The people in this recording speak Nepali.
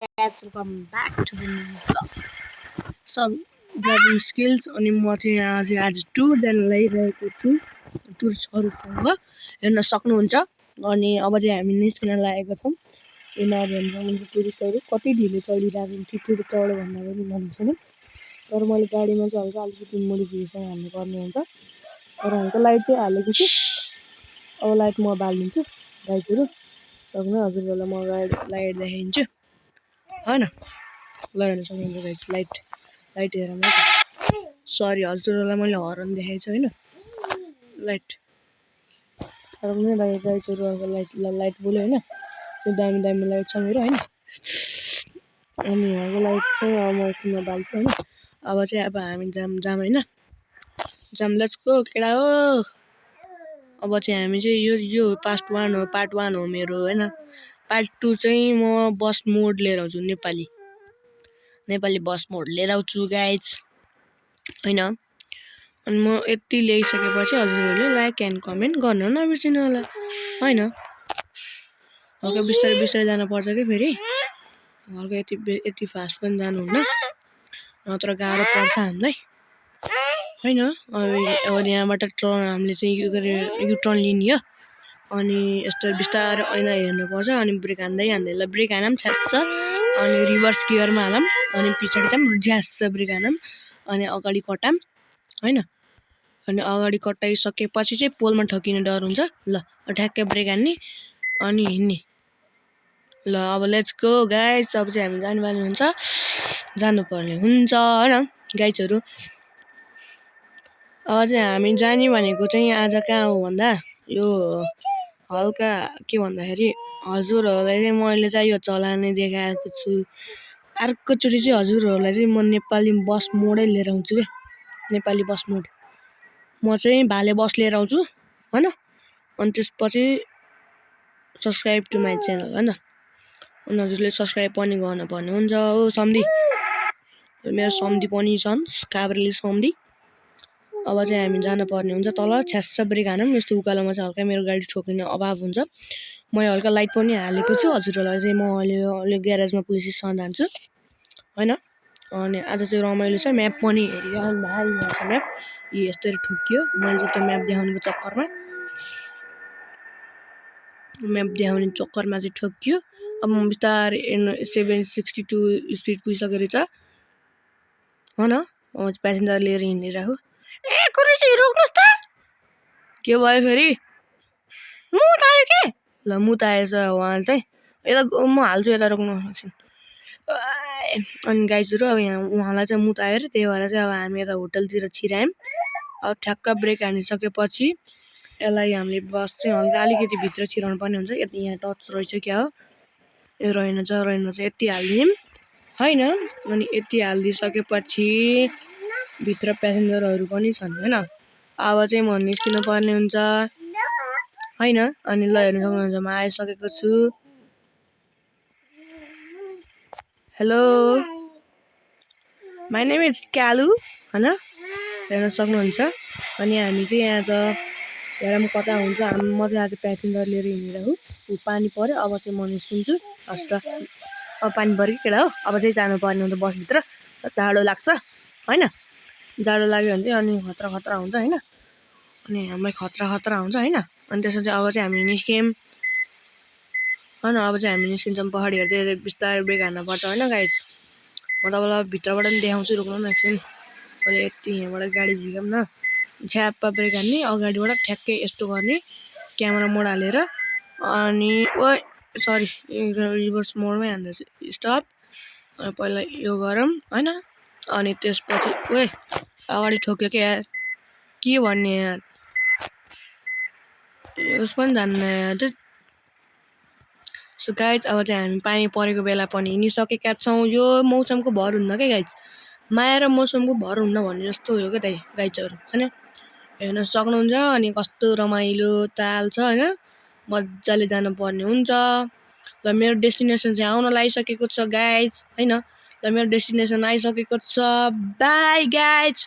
Welcome back to some driving skills अनि म चाहिँ आज टुर जान लागिरहेको छु टुरिस्टहरुसँग हेर्न सक्नुहुन्छ अनि अब चाहिँ हामी निस्किन लागेका छौं यो नभेन्द्र टुरिस्टहरु कति ढिलो चढिरहेको हुन्छ छिटो चढ्यो भन्दा पनि भन्छन् तर मैले गाडीमा चाहिँ हल्का अलिकति मोडिफिकेसन हाल्नु पर्ने हुन्छ तर हल्का लाइट चाहिँ हालेको छु अब लाइट म बाल्दिन्छु गाइजहरु सक्नु हजुरहरुलाई म लाइट देखाइदिन्छु हैन ल हेर्न सक्नुहुन्छ गाइज लाइट हेरौँ न सरी हजुरहरुलाई मैले हर्न देखाएको छु हैन लाइट तर पनि गाइजहरु लाइट बोल्यो हैन यो दामी लाइट छ मेरो हैन अनि यहाँको लाइट चाहिँ अब म एकछिनमा बाल्छु हैन अब चाहिँ अब हामी जाम हैन जाम लेट्स गो केडा हो अब चाहिँ हामी चाहिँ यो पार्ट 1 हो मेरो हैन पार्ट 2 चाहिँ म बस मोड लिएर आउँछु नेपाली बस मोड लिएर आउँछु गाइज हैन अनि म यति ल्याइसकेपछि हजुरहरुले लाइक एन्ड कमेन्ट गर्न नबिर्सिनु होला हैन हल्का बिस्तारै जानु पर्छ के फेरि हल्का यति फास्ट पनि जानु हुन्न नत्र गाह्रो पर्छ हामीलाई हैन अब यहाँबाट हामीले चाहिँ यो टर्न लिने हो अनि यस्तो बिस्तारै ऐना हेर्नु पर्छ अनि ब्रेक हान्दै ल ब्रेक हानम छ्यास्स अनि रिभर्स गियरमा हालम अनि पछाडी चाहिँ झ्यास्स ब्रेक हानम अनि अगाडि कटाम हैन अनि अगाडि कटाइसकेपछि चाहिँ पोलमा ठकिने डर हुन्छ ल ठ्याक्कै ब्रेक हान्ने अनि हिड्ने ल अब लेट्स गो गाइज अब चाहिँ हामी जानुपर्ने हुन्छ हैन गाइजहरु अब चाहिँ हामी जाने भनेको चाहिँ आज कहाँ हो भन्दा यो हल्का के भन्दाखेरि हजुरहरुलाई चाहिँ मैले चाहिँ यो चलाउने देखाएको छु अर्कोचोटी चाहिँ हजुरहरुलाई चाहिँ म नेपाली बस मोडै लिएर आउँछु के नेपाली बस मोड म चाहिँ भाले बस लिएर आउँछु हैन अनि त्यसपछि सब्स्क्राइब टु माइ च्यानल हैन अनि हजुरले सब्स्क्राइब पनि गर्न पर्ने हुन्छ हो सम्धी मेरो सम्धी पनि छन् काभ्रेले सम्धी अब चाहिँ हामी जान पर्ने हुन्छ तल छ्यास्स ब्रेक हानम यस्तो उकालोमा चाहिँ हल्का मेरो गाडी ठोकिने अभाव हुन्छ मैले हल्का लाइट पनि हालेको छु हजुरहरुलाई चाहिँ म अहिले ग्यारेजमा पुलिससँग जान्छु हैन अनि आज चाहिँ रमाइलो छ म्याप पनि हेरिरहनु भएको छ म्याप यस्तरी ठोकियो मैले चाहिँ त्यो म्याप देखाउनुको चक्करमा चाहिँ ठोकियो अब म बिस्तारै 762 स्पिड पुगिसकेको रहेछ हैन प्यासेन्जर लिएर हिँडिरहेको ए कुरुसी रोक्नुस् त के भयो फेरि मुत आयो के ल मुत आएछ उहाँ चाहिँ यता म हाल्छु यता रोक्नु अनि गाइजहरु अब यहाँ उहाँलाई चाहिँ मुत आयो रे त्यही भएर चाहिँ अब हामी यता होटलतिर छिरायौं अब ठ्याक्क ब्रेक हानिसकेपछि यसलाई हामीले बस चाहिँ हल्का अलिकति भित्र छिराउनु पर्ने हुन्छ यहाँ टच रहेछ क्या हो यो रहेनछ यति हाल्दियौं हैन अनि यति हाल्दिसकेपछि भित्र प्यासेन्जरहरु पनि छन् हैन अब चाहिँ म निस्किनु पर्ने हुन्छ हैन अनि ल हेर्न सक्नुहुन्छ म आइसकेको छु हेलो माइ नेम इज क्यालु हैन हेर्न सक्नुहुन्छ अनि हामी चाहिँ यहाँ त हेरौँ कता हुन्छ म चाहिँ आज प्यासेन्जर लिएर हिँडिरहेको पानी पर्यो अब चाहिँ म निस्किन्छु अब पानी पर्यो केडा हो अब चाहिँ जानु पर्ने हुन्छ बसभित्र जाडो लाग्छ हैन जाडो लाग्यो भने चाहिँ अनि खतरा हुन्छ हैन अनि हामीलाई खतरा हुन्छ हैन अनि त्यसपछि अब चाहिँ हामी निस्क्यौं हैन अब चाहिँ हामी निस्किन्छौं पहाडी हेर्दै बिस्तारै ब्रेक हान्न पर्छ हैन गाइस म तपाईलाई भित्रबाट पनि देखाउँछु रोक्नु न एकछिन अहिले यति यहाँबाट गाडी झिकौँ न झ्याप्पा ब्रेक हान्ने अगाडिबाट ठ्याक्कै यस्तो गर्ने क्यामेरा मोड हालेर अनि ओइ सरी रिभर्स मोडमै हान्दैछु स्टप पहिला यो गरौँ हैन अनि त्यसपछि ओइ अगाडि ठोक्यो के यार के भन्ने यार उस पनि जान्न यार सो गाइज अब चाहिँ हामी पानी परेको बेला पनि हिँडिसकेका छौं यो मौसमको भर हुन्न के गाइज माया र मौसमको भर हुन्न भन्ने जस्तो हो के गाइजहरु हैन हेर्न सक्नुहुन्छ अनि कस्तो रमाइलो ताल छ हैन मज्जाले जानु पर्ने हुन्छ ल मेरो डेस्टिनेसन चाहिँ आउन लागिसकेको छ गाइज हैन ल मेरो डेस्टिनेसन आइसकेको छ बाइ गाइज